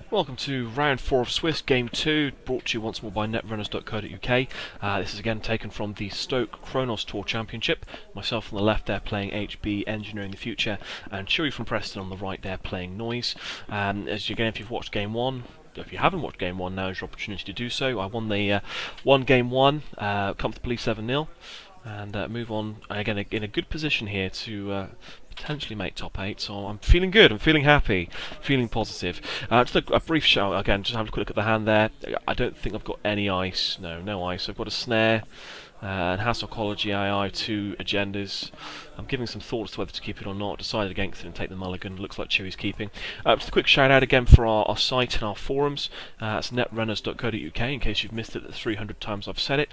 Welcome to round 4 of Swiss, game 2, brought to you once more by Netrunners.co.uk. This is again taken from the Stoke Chronos Tour Championship. Myself on the left there playing HB Engineering the Future, and Chooi from Preston on the right there playing Noise. As again, if you've watched game 1, if you haven't watched game 1, now is your opportunity to do so. I won the game 1 comfortably 7-0. And move on again in a good position here to potentially make top 8. So I'm feeling good, I'm feeling happy, feeling positive. Just a brief shout again, just have a quick look at the hand there. I don't think I've got any ice, no ice. I've got a snare, and Hassocology AI, 2 agendas. I'm giving some thought as to whether to keep it or not. Decided against it and take the mulligan. Looks like Chooi's keeping. Just a quick shout out again for our site and our forums. It's Netrunners.co.uk in case you've missed it the 300 times I've said it.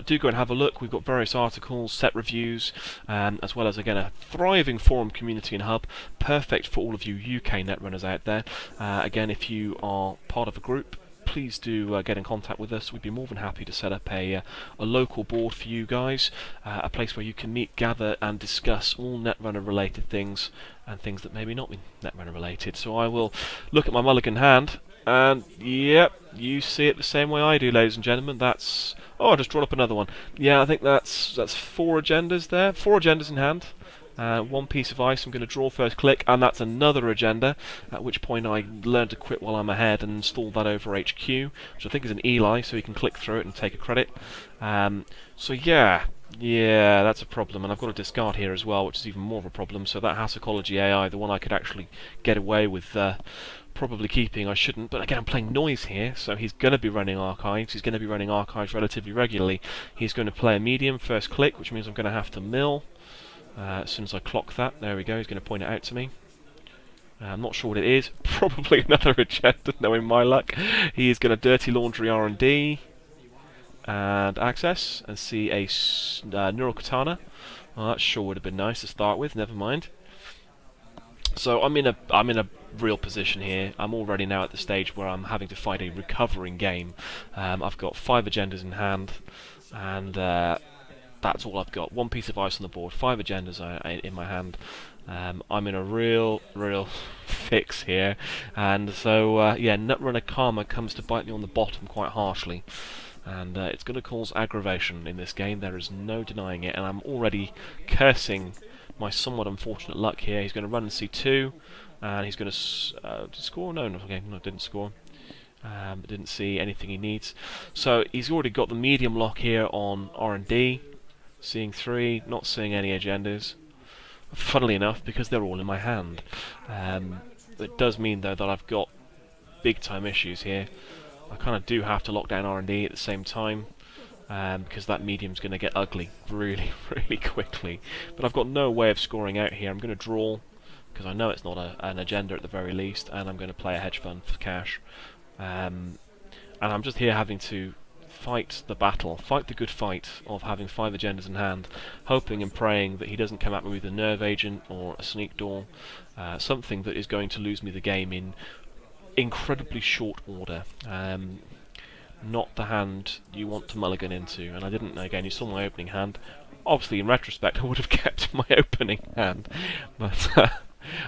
Do go and have a look. We've got various articles, set reviews, as well as again a thriving forum community and hub. Perfect for all of you UK Netrunners out there. Again, if you are part of a group, please do get in contact with us. We'd be more than happy to set up a local board for you guys, a place where you can meet, gather and discuss all Netrunner related things and things that maybe not be Netrunner related. So I will look at my mulligan hand, and yep, you see it the same way I do, ladies and gentlemen. That's... oh, I just drawn up another one. Yeah, I think that's 4 agendas there, 4 agendas in hand. 1 piece of ice. I'm going to draw first click, and that's another agenda, at which point I learn to quit while I'm ahead and install that over HQ, which I think is an Eli, so you can click through it and take a credit. So yeah, that's a problem, and I've got a discard here as well, which is even more of a problem. So that Hassocology AI, the one I could actually get away with probably keeping, I shouldn't, but again I'm playing Noise here, so he's going to be running archives. He's going to be running archives relatively regularly. He's going to play a medium first click, which means I'm going to have to mill. As soon as I clock that, there we go, he's going to point it out to me. I'm not sure what it is, probably another agenda, knowing my luck. He is going to Dirty Laundry R&D and access, and see a Neural Katana. Well, that sure would have been nice to start with, never mind. So I'm in a real position here. I'm already now at the stage where I'm having to fight a recovering game. I've got 5 agendas in hand, and that's all I've got. 1 piece of ice on the board, 5 agendas in my hand. I'm in a real fix here, and so yeah, Netrunner Karma comes to bite me on the bottom quite harshly, and it's going to cause aggravation in this game. There is no denying it, and I'm already cursing my somewhat unfortunate luck here. He's going to run and C2, and he's going to score. No, didn't score. Didn't see anything he needs. So he's already got the medium lock here on R&D. Seeing 3, not seeing any agendas. Funnily enough, because they're all in my hand. It does mean though that I've got big time issues here. I kind of do have to lock down R&D at the same time, because that medium's going to get ugly really quickly. But I've got no way of scoring out here. I'm going to draw, because I know it's not an agenda at the very least, and I'm going to play a hedge fund for cash. And I'm just here having to fight the battle, fight the good fight of having 5 agendas in hand, hoping and praying that he doesn't come at me with a nerve agent or a sneak door, something that is going to lose me the game in incredibly short order. Not the hand you want to mulligan into, and I didn't. Again, you saw my opening hand. Obviously, in retrospect, I would have kept my opening hand, but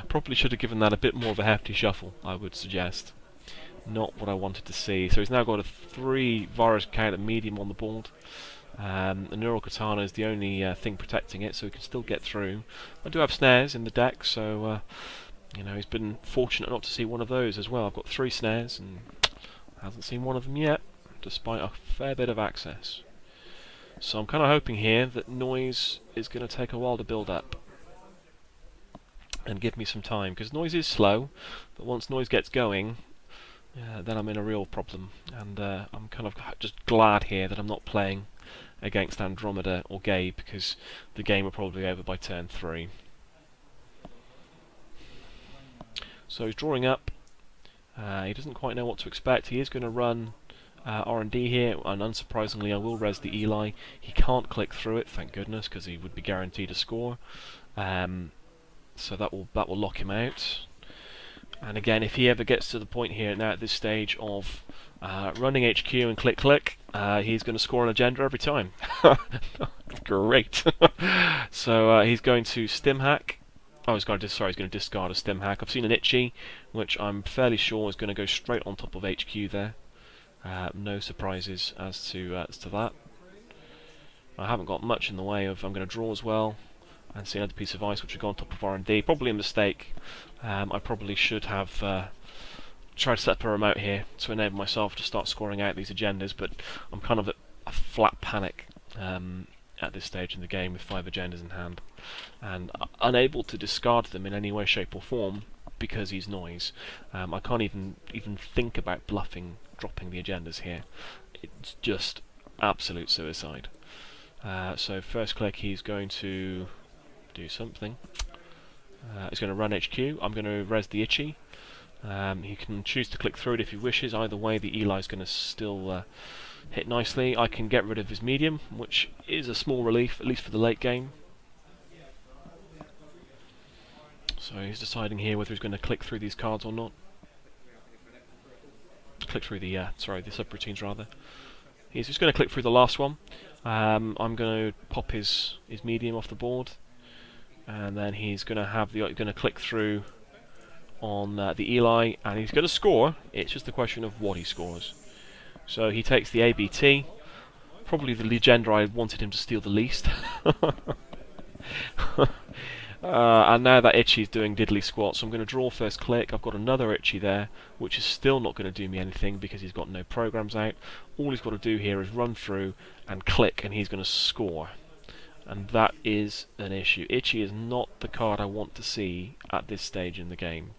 probably should have given that a bit more of a hefty shuffle, I would suggest. Not what I wanted to see. So he's now got a 3 virus count at medium on the board. The Neural Katana is the only thing protecting it, so he can still get through. I do have snares in the deck, so you know, he's been fortunate not to see one of those as well. I've got 3 snares and hasn't seen one of them yet, despite a fair bit of access. So I'm kind of hoping here that Noise is going to take a while to build up and give me some time, because Noise is slow, but once Noise gets going, then I'm in a real problem, and I'm kind of just glad here that I'm not playing against Andromeda or Gabe, because the game will probably be over by turn 3. So he's drawing up. He doesn't quite know what to expect. He is going to run R&D here, and unsurprisingly I will res the Eli. He can't click through it, thank goodness, because he would be guaranteed a score. So that will lock him out. And again, if he ever gets to the point here now at this stage of running HQ and click, he's going to score an agenda every time. Great. So he's going to stim hack Oh, he's going to discard a stim hack. I've seen an itchy, which I'm fairly sure is going to go straight on top of HQ there. No surprises as to that. I haven't got much in the way of. I'm going to draw as well, and see another piece of ice which will go on top of R&D. Probably a mistake. I probably should have tried to set up a remote here to enable myself to start scoring out these agendas, but I'm kind of at a flat panic at this stage in the game with 5 agendas in hand, and unable to discard them in any way, shape or form because he's noise. I can't even think about bluffing, dropping the agendas here. It's just absolute suicide. So first click, he's going to do something. He's going to run HQ. I'm going to res the itchy. He can choose to click through it if he wishes. Either way, the Eli is going to still hit nicely. I can get rid of his medium, which is a small relief, at least for the late game. So he's deciding here whether he's going to click through these cards or not. Click through the the subroutines rather. He's just going to click through the last one. I'm going to pop his medium off the board, and then he's going to click through on the Eli, and he's going to score. It's just a question of what he scores. So he takes the ABT, probably the legender I wanted him to steal the least. And now that itchy's doing diddly squat, so I'm going to draw first click. I've got another itchy there, which is still not going to do me anything because he's got no programs out. All he's got to do here is run through and click, and he's going to score. And that is an issue. Itchy is not the card I want to see at this stage in the game.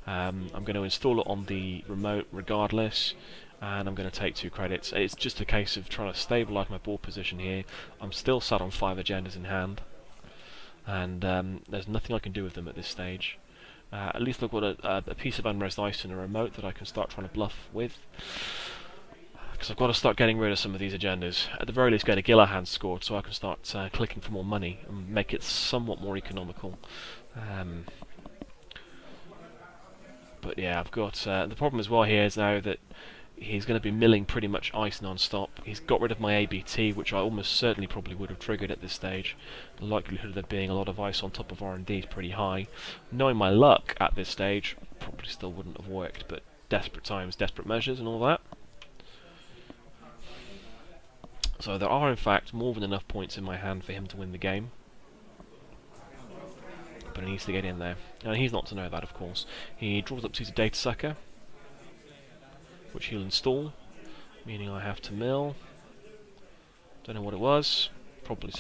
I'm going to install it on the remote regardless, and I'm going to take 2 credits. It's just a case of trying to stabilise my board position here. I'm still sat on 5 agendas in hand, and there's nothing I can do with them at this stage. At least I've got a piece of unresed ice and a remote that I can start trying to bluff with, because I've got to start getting rid of some of these agendas. At the very least get a Gilla hand scored so I can start clicking for more money and make it somewhat more economical. But yeah, I've got the problem as well here is now that he's going to be milling pretty much ice non-stop. He's got rid of my ABT, which I almost certainly probably would have triggered at this stage. The likelihood of there being a lot of ice on top of R&D is pretty high. Knowing my luck at this stage, probably still wouldn't have worked, but desperate times, desperate measures and all that. So there are in fact more than enough points in my hand for him to win the game. But he needs to get in there. And he's not to know that, of course. He draws up to his data sucker, which he'll install, meaning I have to mill. Don't know what it was. Probably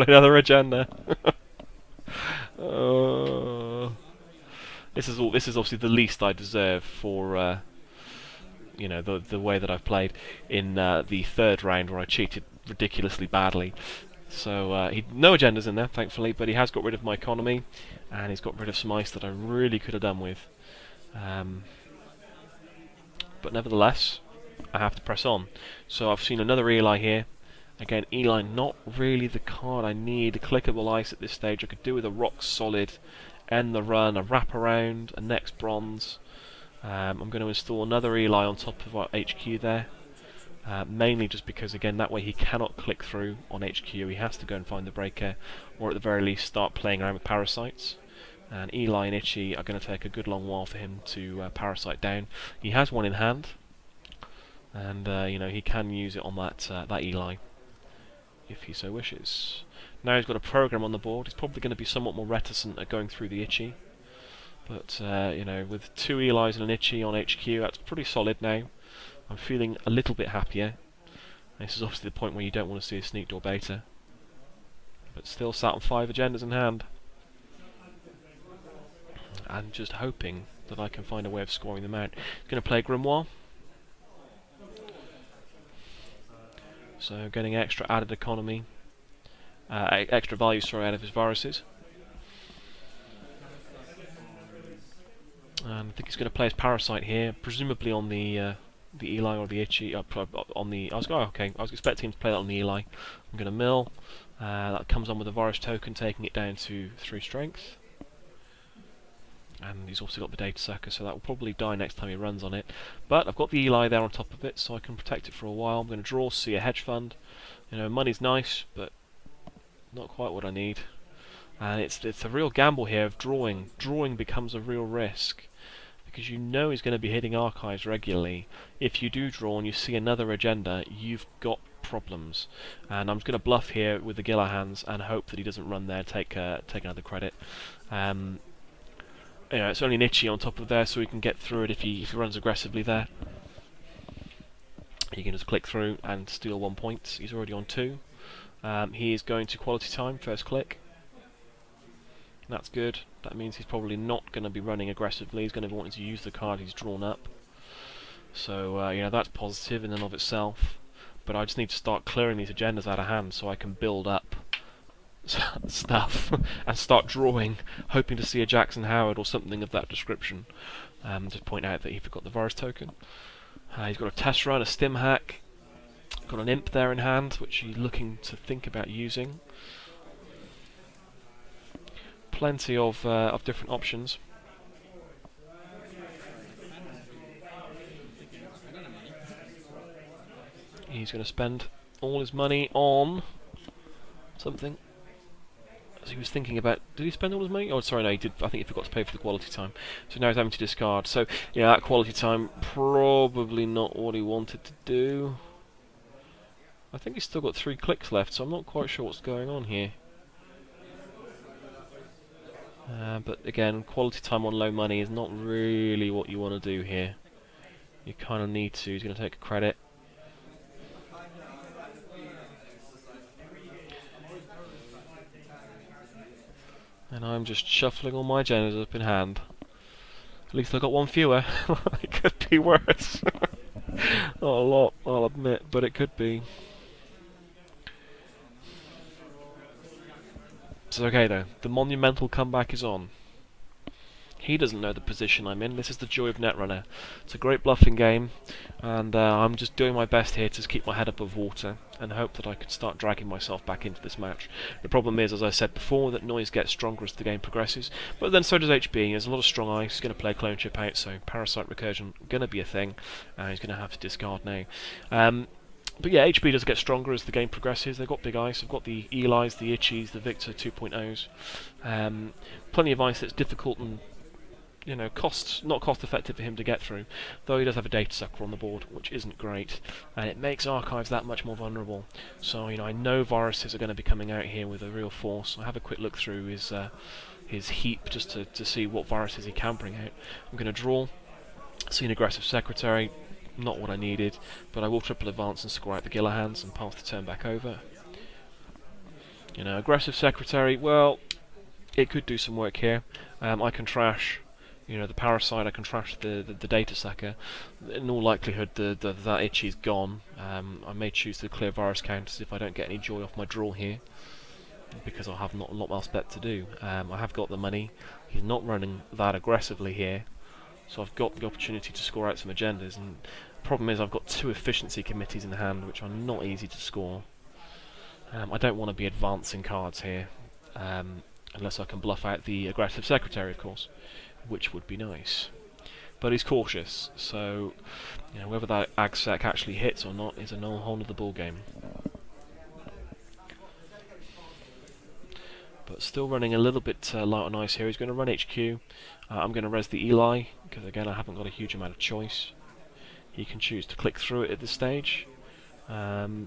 another agenda. This is obviously the least I deserve for you know, the way that I've played in the 3rd round where I cheated ridiculously badly. So no agendas in there, thankfully, but he has got rid of my economy, and he's got rid of some ice that I really could have done with. But nevertheless, I have to press on. So I've seen another Eli here. Again, Eli not really the card I need. A clickable ice at this stage. I could do with a rock solid, end the run, a wraparound, a next bronze. I'm going to install another Eli on top of our HQ there. Mainly just because, again, that way he cannot click through on HQ. He has to go and find the breaker, or at the very least start playing around with parasites. And Eli and Itchy are going to take a good long while for him to parasite down. He has one in hand, and you know, he can use it on that Eli if he so wishes. Now he's got a program on the board. He's probably going to be somewhat more reticent at going through the Itchy, but you know, with 2 Elis and an Itchy on HQ, that's pretty solid now. I'm feeling a little bit happier. This is obviously the point where you don't want to see a sneak door beta, but still sat on 5 agendas in hand. And just hoping that I can find a way of scoring them out. He's going to play Grimoire. So getting extra added economy, extra value, sorry, out of his viruses. And I think he's going to play his Parasite here, presumably on the Eli or the Itchy. On the, I was expecting him to play that on the Eli. I'm going to mill. That comes on with a virus token, taking it down to 3 strength. And he's also got the data sucker, so that will probably die next time he runs on it. But I've got the Eli there on top of it, so I can protect it for a while. I'm going to draw, see a hedge fund. You know, money's nice, but not quite what I need. And it's a real gamble here of drawing. Drawing becomes a real risk, because you know he's going to be hitting archives regularly. If you do draw and you see another agenda, you've got problems. And I'm just going to bluff here with the Gilla hands and hope that he doesn't run there, take another credit. It's only an itchy on top of there, so he can get through it if he runs aggressively there. He can just click through and steal 1 point. He's already on 2. He is going to quality time, first click. That's good. That means he's probably not going to be running aggressively. He's going to be wanting to use the card he's drawn up. So, that's positive in and of itself. But I just need to start clearing these agendas out of hand so I can build up stuff and start drawing, hoping to see a Jackson Howard or something of that description. Just point out that he forgot the virus token. He's got a test run, a stim hack, got an imp there in hand, which he's looking to think about using. Plenty of different options. He's going to spend all his money on something. As he was thinking about, did he spend all his money? Oh, sorry, no, he did. I think he forgot to pay for the quality time. So now he's having to discard. So, that quality time, probably not what he wanted to do. I think he's still got 3 clicks left, so I'm not quite sure what's going on here. But again, quality time on low money is not really what you want to do here. You kind of need to. He's going to take a credit. And I'm just shuffling all my agendas up in hand. At least I got 1 fewer. It could be worse. Not a lot, I'll admit, but it could be. It's okay though. The monumental comeback is on. He doesn't know the position I'm in. This is the joy of Netrunner. It's a great bluffing game, and I'm just doing my best here to keep my head above water and hope that I can start dragging myself back into this match. The problem is, as I said before, that noise gets stronger as the game progresses, but then so does HB. There's a lot of strong ice. He's going to play clone chip out, so parasite recursion going to be a thing. He's going to have to discard now. But yeah, HB does get stronger as the game progresses. They've got big ice. They've got the Eli's, the Itchies, the Victor 2.0s. Plenty of ice that's difficult and not cost effective for him to get through, though he does have a data sucker on the board, which isn't great, and it makes archives that much more vulnerable. So I know viruses are going to be coming out here with a real force. I have a quick look through his heap just to see what viruses he can bring out. I'm going to draw, see an aggressive secretary, not what I needed, but I will triple advance and score out the Gilla hands and pass the turn back over. Aggressive secretary, well, it could do some work here. I can trash the parasite, I can trash the data sucker. In all likelihood, that Itchy's gone. I may choose to clear virus counters if I don't get any joy off my draw here, because I have not a lot else bet to do. I have got the money. He's not running that aggressively here, so I've got the opportunity to score out some agendas. And the problem is I've got 2 efficiency committees in hand, which are not easy to score. I don't want to be advancing cards here, unless I can bluff out the aggressive secretary, of course, which would be nice. But he's cautious, so whether that ag sec actually hits or not is a whole other ball game. But still running a little bit light on ice here. He's going to run HQ. I'm going to res the Eli, because again I haven't got a huge amount of choice. He can choose to click through it at this stage.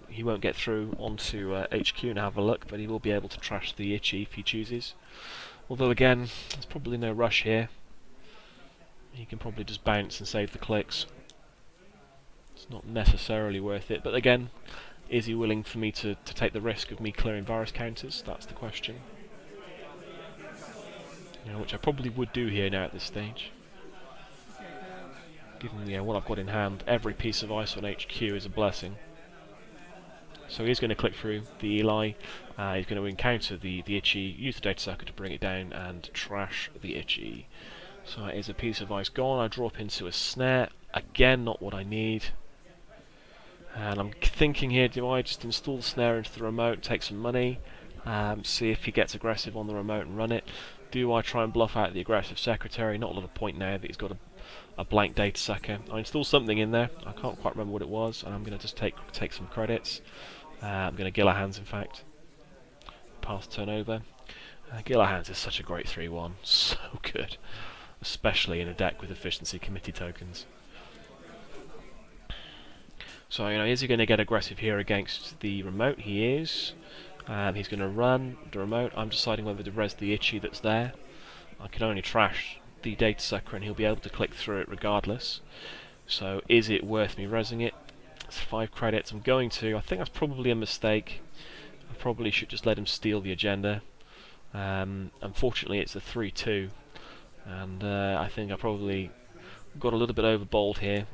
He won't get through onto HQ and have a look, but he will be able to trash the Itchy if he chooses. Although again, there's probably no rush here. He can probably just bounce and save the clicks. It's not necessarily worth it, but again, is he willing for me to take the risk of me clearing virus counters? That's the question. Which I probably would do here now at this stage. Given what I've got in hand, every piece of ice on HQ is a blessing. So he's going to click through the Eli, he's going to encounter the Itchy, use the data sucker to bring it down and trash the Itchy. So that is a piece of ice gone. I drop into a snare, again not what I need. And I'm thinking here, do I just install the snare into the remote, take some money, see if he gets aggressive on the remote and run it? Do I try and bluff out the aggressive secretary? Not a lot of point now that he's got a blank data sucker. I installed something in there, I can't quite remember what it was, and I'm going to just take some credits. I'm going to Gilla hands, in fact. Pass turn over. Gilahans is such a great 3-1, so good, especially in a deck with efficiency committee tokens. So, is he going to get aggressive here against the remote? He is. He's going to run the remote. I'm deciding whether to res the itchy that's there. I can only trash the data sucker and he'll be able to click through it regardless. So is it worth me resing it? It's 5 credits. I'm going to. I think that's probably a mistake. I probably should just let him steal the agenda. Unfortunately it's a 3-2 and I think I probably got a little bit over bold here.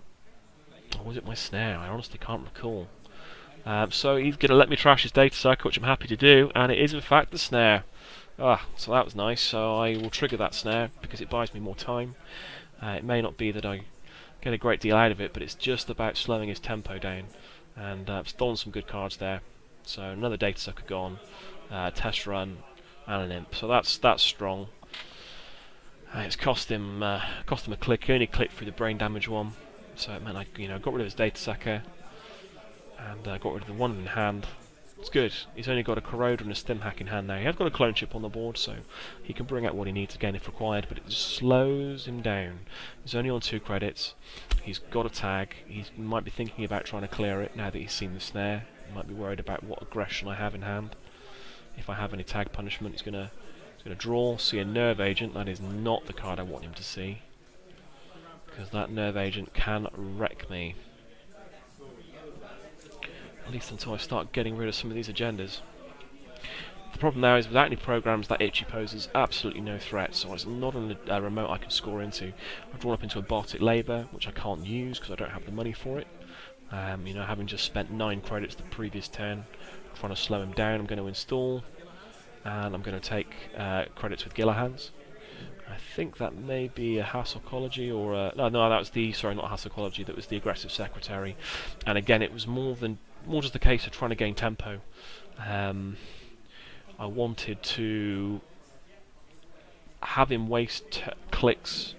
Or was it my snare? I honestly can't recall. So he's going to let me trash his data sucker, which I'm happy to do, and it is in fact the snare. So that was nice. So I will trigger that snare because it buys me more time. It may not be that I get a great deal out of it, but it's just about slowing his tempo down. And I've stolen some good cards there. So another data sucker gone, test run, and an imp. So that's strong. It's cost him a click. He only clicked through the brain damage one, so it meant I got rid of his data sucker and got rid of the one in hand. It's good. He's only got a Corroder and a Stim Hack in hand now. He has got a clone chip on the board, so he can bring out what he needs again if required, but it just slows him down. He's only on 2 credits. He's got a tag. He might be thinking about trying to clear it now that he's seen the snare. He might be worried about what aggression I have in hand. If I have any tag punishment, he's going to draw, see a Nerve Agent. That is not the card I want him to see, because that Nerve Agent can wreck me. At least until I start getting rid of some of these agendas. The problem now is without any programs, that itchy poses absolutely no threat, so it's not a remote I can score into. I've drawn up into a bot at Labour, which I can't use because I don't have the money for it. Having just spent 9 credits the previous turn trying to slow him down, I'm going to install, and I'm going to take credits with Gilahans. I think that may be a Hassocology or a... No, that was the... Sorry, not Hassocology, that was the Aggressive Secretary. And again, it was more just a case of trying to gain tempo. I wanted to have him waste clicks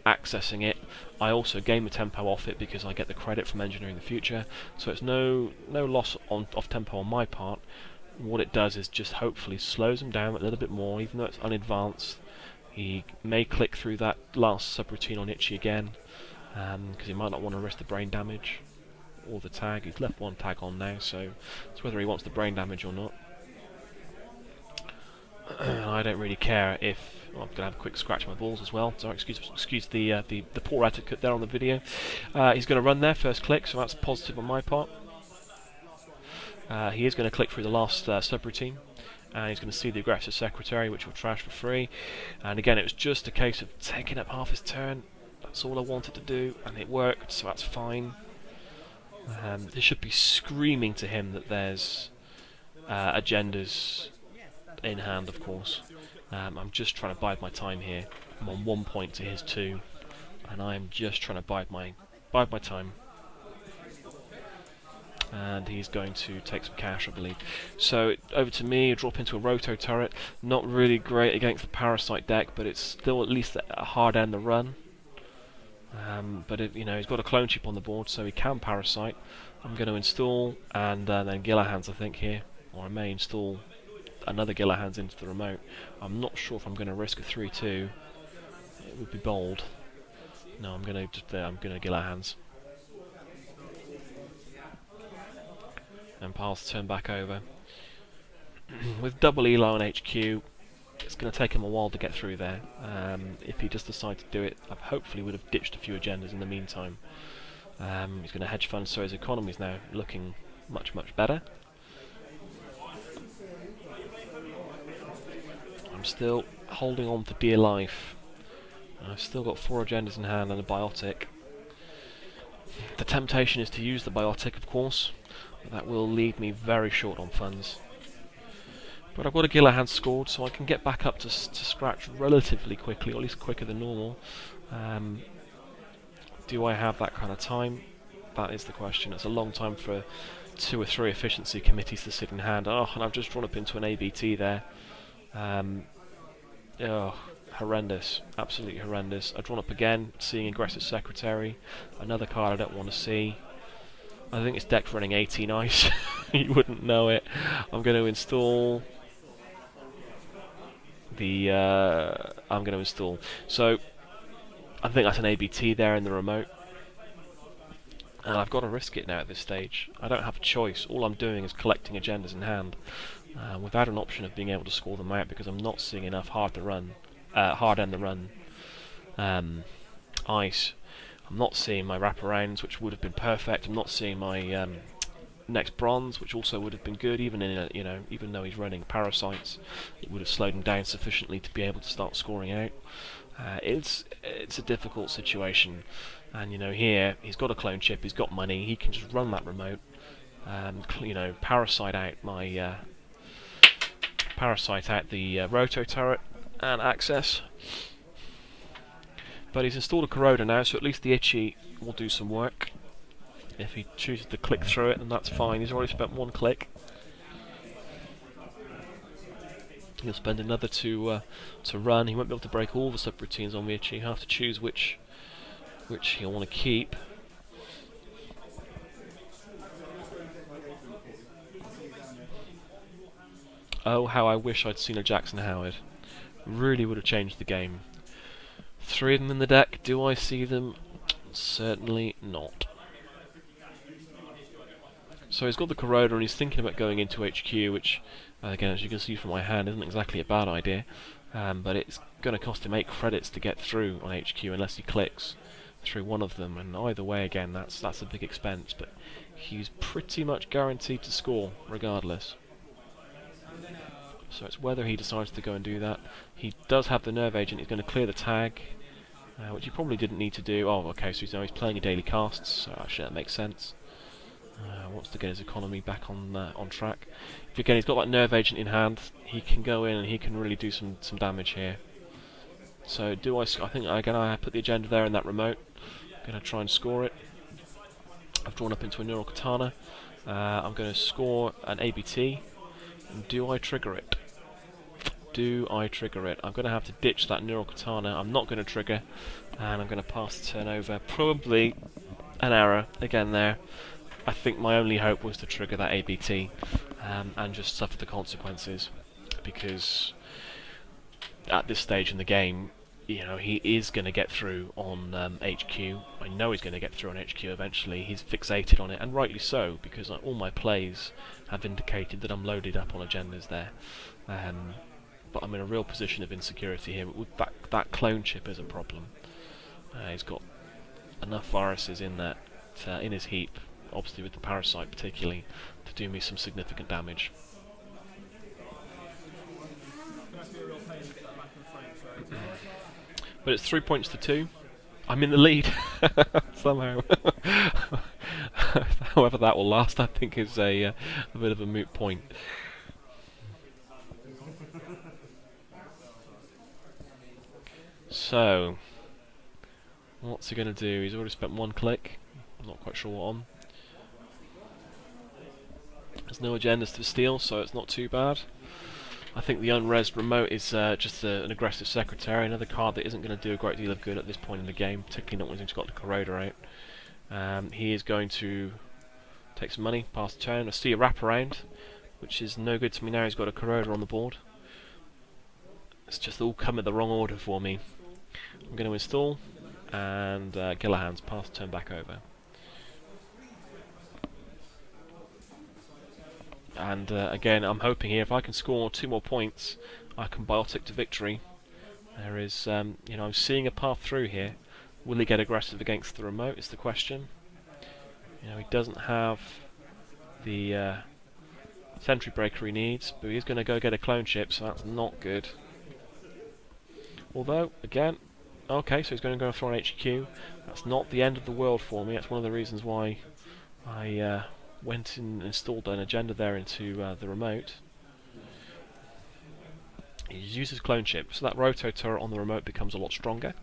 accessing it. I also gain the tempo off it because I get the credit from engineering the future. So it's no loss of tempo on my part. What it does is just hopefully slows him down a little bit more, even though it's unadvanced. He may click through that last subroutine on Itchy again, because he might not want to risk the brain damage or the tag. He's left 1 tag on now, so it's whether he wants the brain damage or not. I don't really care if... Well, I'm going to have a quick scratch of my balls as well. Sorry, excuse the poor etiquette there on the video. He's going to run there, first click, so that's positive on my part. He is going to click through the last subroutine, and he's going to see the Aggressive Secretary, which will trash for free. And again, it was just a case of taking up half his turn. That's all I wanted to do, and it worked, so that's fine. This should be screaming to him that there's agendas in hand, of course. I'm just trying to bide my time here. I'm on 1 point to his 2, and I am just trying to bide my time. And he's going to take some cash, I believe. So over to me, drop into a Roto turret. Not really great against the Parasite deck, but it's still at least a hard end to run. But he's got a clone chip on the board, so he can Parasite. I'm going to install, and then Gilahans, I think, here. Or I may install another Gilahans into the remote. I'm not sure if I'm going to risk a 3-2. It would be bold. No, I'm going to Gilahans. And pass the turn back over. With double Elo and HQ, it's going to take him a while to get through there. If he just decides to do it, I hopefully would have ditched a few agendas in the meantime. He's going to hedge fund, so his economy is now looking much better. I'm still holding on for dear life. I've still got 4 agendas in hand and a biotic. The temptation is to use the biotic, of course. That will leave me very short on funds. But I've got a Gilahans scored, so I can get back up to scratch relatively quickly, or at least quicker than normal. Do I have that kind of time? That is the question. It's a long time for 2 or 3 efficiency committees to sit in hand. Oh, and I've just drawn up into an ABT there. Horrendous. Absolutely horrendous. I've drawn up again, seeing Aggressive Secretary. Another card I don't want to see. I think it's deck running 18 ice. You wouldn't know it. I'm going to install the I'm going to install. So I think that's an ABT there in the remote, and I've got to risk it now at this stage. I don't have a choice. All I'm doing is collecting agendas in hand, without an option of being able to score them out, because I'm not seeing enough hard end the run ice. I'm not seeing my wraparounds, which would have been perfect. I'm not seeing my next bronze, which also would have been good, even in a, even though he's running parasites, it would have slowed him down sufficiently to be able to start scoring out. It's a difficult situation, and here he's got a clone chip, he's got money, he can just run that remote, parasite out the roto turret and access. But he's installed a corroder now, so at least the itchy will do some work. If he chooses to click through it, then that's fine. He's already spent one click. He'll spend another to run. He won't be able to break all the subroutines on the itchy. He'll have to choose which he'll want to keep. Oh, how I wish I'd seen a Jackson Howard. Really would have changed the game. 3 of them in the deck. Do I see them? Certainly not. So he's got the corroder and he's thinking about going into HQ, which, again, as you can see from my hand, isn't exactly a bad idea. But it's going to cost him 8 credits to get through on HQ unless he clicks through one of them. And either way, again, that's a big expense. But he's pretty much guaranteed to score regardless. So it's whether he decides to go and do that. He does have the nerve agent. He's going to clear the tag, which he probably didn't need to do. Oh, okay, so he's playing a daily casts, so actually that makes sense. Wants to get his economy back on track. If again he's got that nerve agent in hand, he can go in and he can really do some damage here. So I think again I put the agenda there in that remote. I'm going to try and score it. I've drawn up into a neural katana. I'm going to score an ABT. And do I trigger it? Do I trigger it? I'm going to have to ditch that neural katana. I'm not going to trigger, and I'm going to pass the turn over. Probably an error again there. I think my only hope was to trigger that ABT and just suffer the consequences, because at this stage in the game, he is going to get through on HQ. I know he's going to get through on HQ eventually. He's fixated on it, and rightly so, because all my plays have indicated that I'm loaded up on agendas there. But I'm in a real position of insecurity here. With that clone chip is a problem. He's got enough viruses in that in his heap, obviously with the parasite particularly, to do me some significant damage. But it's 3 points to 2. I'm in the lead somehow. However that will last, I think, is a bit of a moot point. So, what's he going to do? He's already spent one click. I'm not quite sure what on. There's no agendas to steal, so it's not too bad. I think the unresed remote is just an aggressive secretary, another card that isn't going to do a great deal of good at this point in the game, particularly not when he's got the corroder out. He is going to take some money, pass the turn. I see a wraparound, which is no good to me now. He's got a corroder on the board. It's just all come in the wrong order for me. I'm going to install, and Gillahan's pass the turn back over. And again, I'm hoping here, if I can score 2 more points, I can biotic to victory. There is, I'm seeing a path through here. Will he get aggressive against the remote is the question. He doesn't have the sentry breaker he needs, but he's going to go get a clone chip, so that's not good. Although, again, okay, so he's going to go throw an HQ. That's not the end of the world for me. That's one of the reasons why I went and installed an agenda there into the remote. He uses clone chip, so that roto turret on the remote becomes a lot stronger.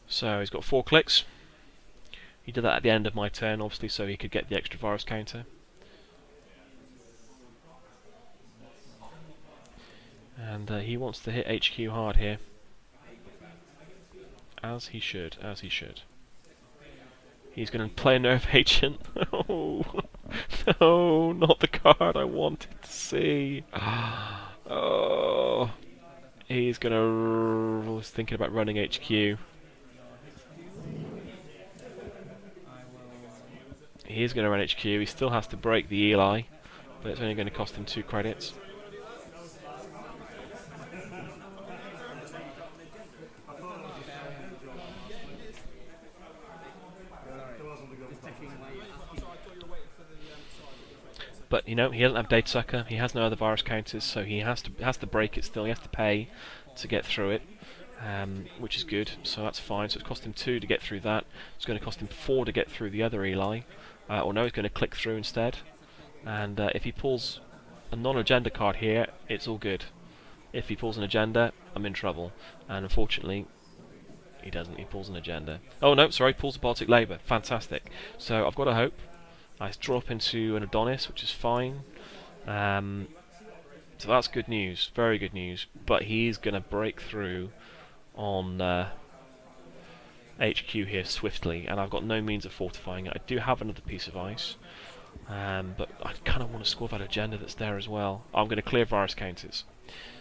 So he's got 4 clicks. He did that at the end of my turn, obviously, so he could get the extra virus counter. And he wants to hit HQ hard here. As he should, as he should. He's going to play a nerve agent. Oh. No, not the card I wanted to see. Oh, he's gonna. I was thinking about running HQ. He's gonna run HQ. He still has to break the Eli, but it's only going to cost him 2 credits. But you know, he doesn't have Data Sucker. He has no other virus counters, so he has to break it still. He has to pay to get through it, which is good. So that's fine. So it's cost him 2 to get through that. It's going to cost him 4 to get through the other Eli, or no, he's going to click through instead. And if he pulls a non-agenda card here, it's all good. If he pulls an agenda, I'm in trouble. And unfortunately, he doesn't. He pulls an agenda. Oh no, sorry, pulls a Baltic Labour. Fantastic. So I've got a hope. I drop into an Adonis, which is fine. So that's good news, very good news. But he's going to break through on HQ here swiftly, and I've got no means of fortifying it. I do have another piece of ice, but I kind of want to score that agenda that's there as well. I'm going to clear virus counters.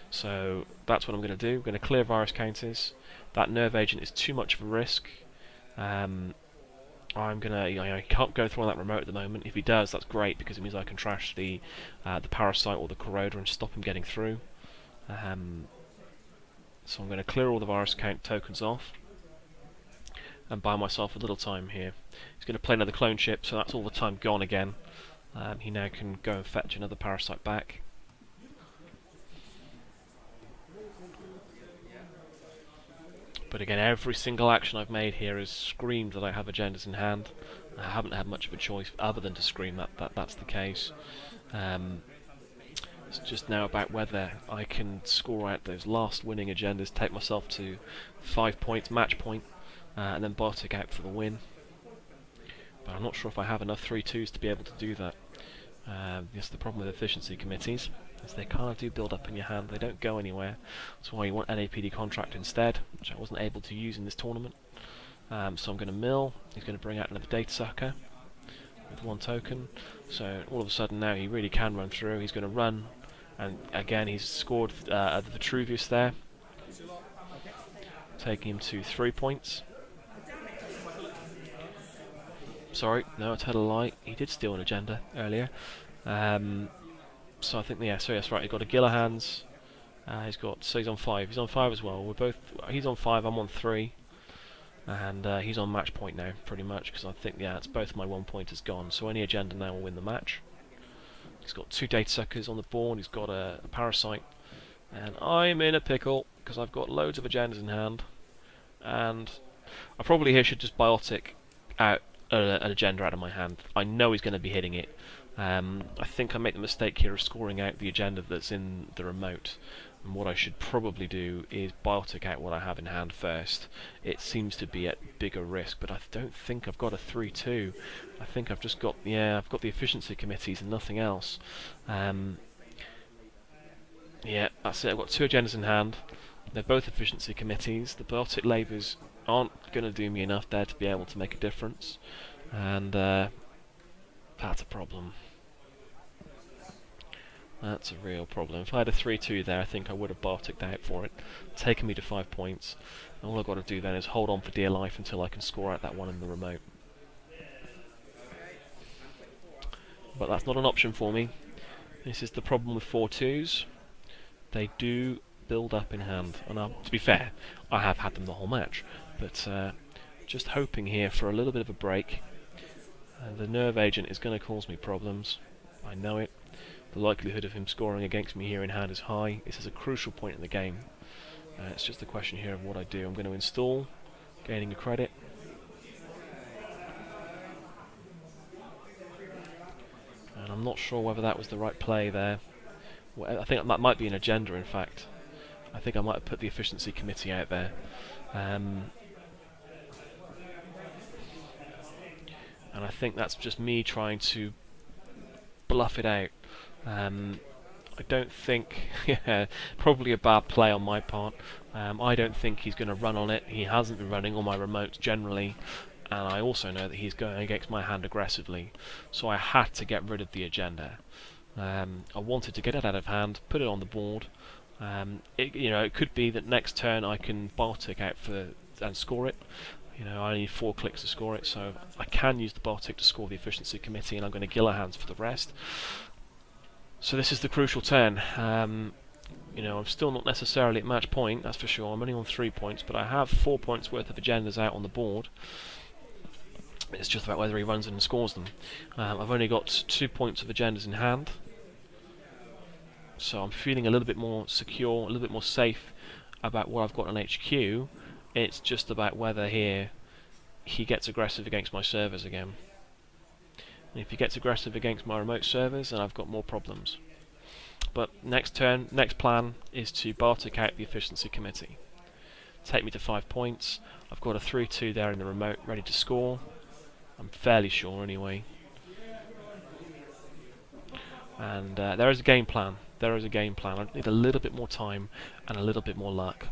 So that's what I'm going to do. I'm going to clear virus counters. That nerve agent is too much of a risk. I'm gonna. I can't go through on that remote at the moment. If he does, that's great because it means I can trash the parasite or the corroder and stop him getting through. So I'm going to clear all the virus count tokens off and buy myself a little time here. He's going to play another clone chip, so that's all the time gone again. He now can go and fetch another parasite back. But again, every single action I've made here has screamed that I have agendas in hand. I haven't had much of a choice other than to scream that's the case. It's just now about whether I can score out those last winning agendas, take myself to 5 points, match point, and then Bartik out for the win. But I'm not sure if I have enough 3-2s to be able to do that. That's the problem with efficiency committees, is they kind of do build up in your hand, they don't go anywhere. That's why you want NAPD contract instead, which I wasn't able to use in this tournament. So I'm going to mill. He's going to bring out another Data Sucker with 1 token. So all of a sudden now he really can run through. He's going to run, and again he's scored the Vitruvius there, taking him to 3 points. Sorry, no, I told a lie. He did steal an agenda earlier. So I think, yeah, so yes, right, he got a Gillahans. So he's on 5. He's on 5 as well. He's on 5, I'm on 3. And he's on match point now, pretty much, because I think, yeah, it's both my 1 pointers gone. So any agenda now will win the match. He's got 2 Data Suckers on the board. He's got a Parasite. And I'm in a pickle, because I've got loads of agendas in hand. And I probably here should just Biotic out an agenda out of my hand. I know he's going to be hitting it. I think I make the mistake here of scoring out the agenda that's in the remote. And what I should probably do is Biotic out what I have in hand first. It seems to be at bigger risk, but I don't think I've got a 3-2. I think I've just got, yeah, I've got the efficiency committees and nothing else. Yeah, that's it. I've got 2 agendas in hand. They're both efficiency committees. The Biotic labours aren't going to do me enough there to be able to make a difference, and that's a problem. That's a real problem. If I had a 3-2 there, I think I would have Bartiked out for it, taken me to 5 points. And all I've got to do then is hold on for dear life until I can score out that one in the remote. But that's not an option for me. This is the problem with 4-2s. They do build up in hand, and to be fair, I have had them the whole match, but just hoping here for a little bit of a break. The nerve agent is going to cause me problems, I know it. The likelihood of him scoring against me here in hand is high. This is a crucial point in the game. It's just a question here of what I do. I'm going to install, gaining a credit. And I'm not sure whether that was the right play there. Well, I think that might be an agenda, in fact. I think I might have put the efficiency committee out there. And I think that's just me trying to bluff it out. I don't think, yeah, probably a bad play on my part. I don't think he's going to run on it. He hasn't been running on my remotes generally. and I also know that he's going against my hand aggressively, so I had to get rid of the agenda. I wanted to get it out of hand, put it on the board. It could be that next turn I can Bartik out and score it. I need 4 clicks to score it, so I can use the Bartik to score the efficiency committee, and I'm going to Gilla hands for the rest. So this is the crucial turn. I'm still not necessarily at match point, that's for sure. I'm only on 3 points, but I have 4 points worth of agendas out on the board. It's just about whether he runs in and scores them. I've only got 2 points of agendas in hand, so I'm feeling a little bit more secure, a little bit more safe about what I've got on HQ. It's just about whether here he gets aggressive against my servers again. And if he gets aggressive against my remote servers, then I've got more problems. But next plan is to Bartik out the efficiency committee. Take me to 5 points. I've got a 3-2 there in the remote, ready to score. I'm fairly sure anyway. And there is a game plan. There is a game plan. I need a little bit more time and a little bit more luck.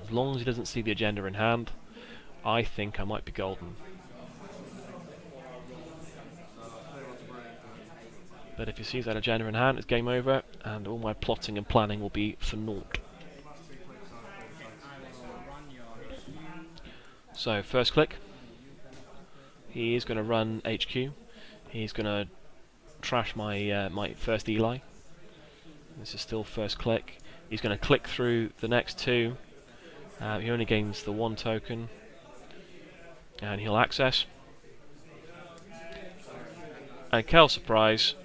As long as he doesn't see the agenda in hand, I think I might be golden. But if he sees that agenda in hand, it's game over, and all my plotting and planning will be for naught. So, first click. He is going to run HQ. He's going to trash my my first Eli. This is still first click. He's going to click through the next 2. He only gains the 1 token, and he'll access. And Kel surprise,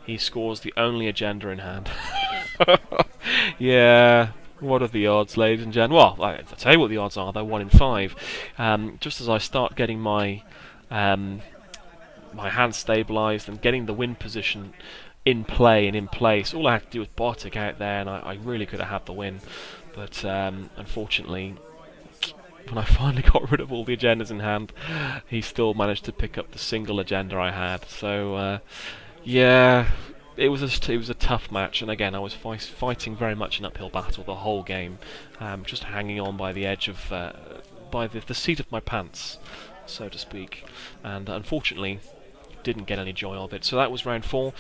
he scores the only agenda in hand. Yeah, what are the odds, ladies and gentlemen? Well, I'll tell you what the odds are. They're 1 in 5. Just as I start getting my my hand stabilised and getting the win position in play and in place, all I had to do was Bartik out there, and I really could have had the win. But unfortunately, when I finally got rid of all the agendas in hand, he still managed to pick up the single agenda I had. So yeah, it was a tough match, and again I was fighting very much an uphill battle the whole game, just hanging on by the edge of by the seat of my pants, so to speak, and unfortunately didn't get any joy of it. So that was round 4.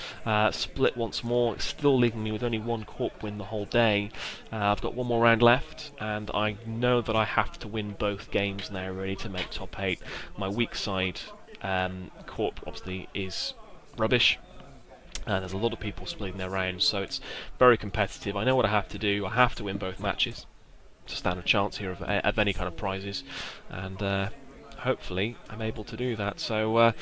Split once more, still leaving me with only 1 corp win the whole day. I've got 1 more round left, and I know that I have to win both games now really to make top 8. My weak side corp obviously is rubbish. There's a lot of people splitting their rounds, so it's very competitive. I know what I have to do. I have to win both matches to stand a chance here of any kind of prizes, and hopefully I'm able to do that. So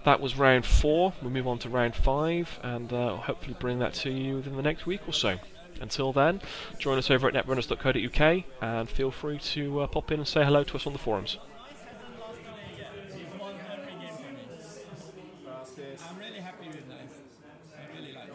that was round 4. We'll move on to round 5, and hopefully bring that to you within the next week or so. Until then, join us over at Netrunners.co.uk, and feel free to pop in and say hello to us on the forums. I'm really happy with life. I really like it.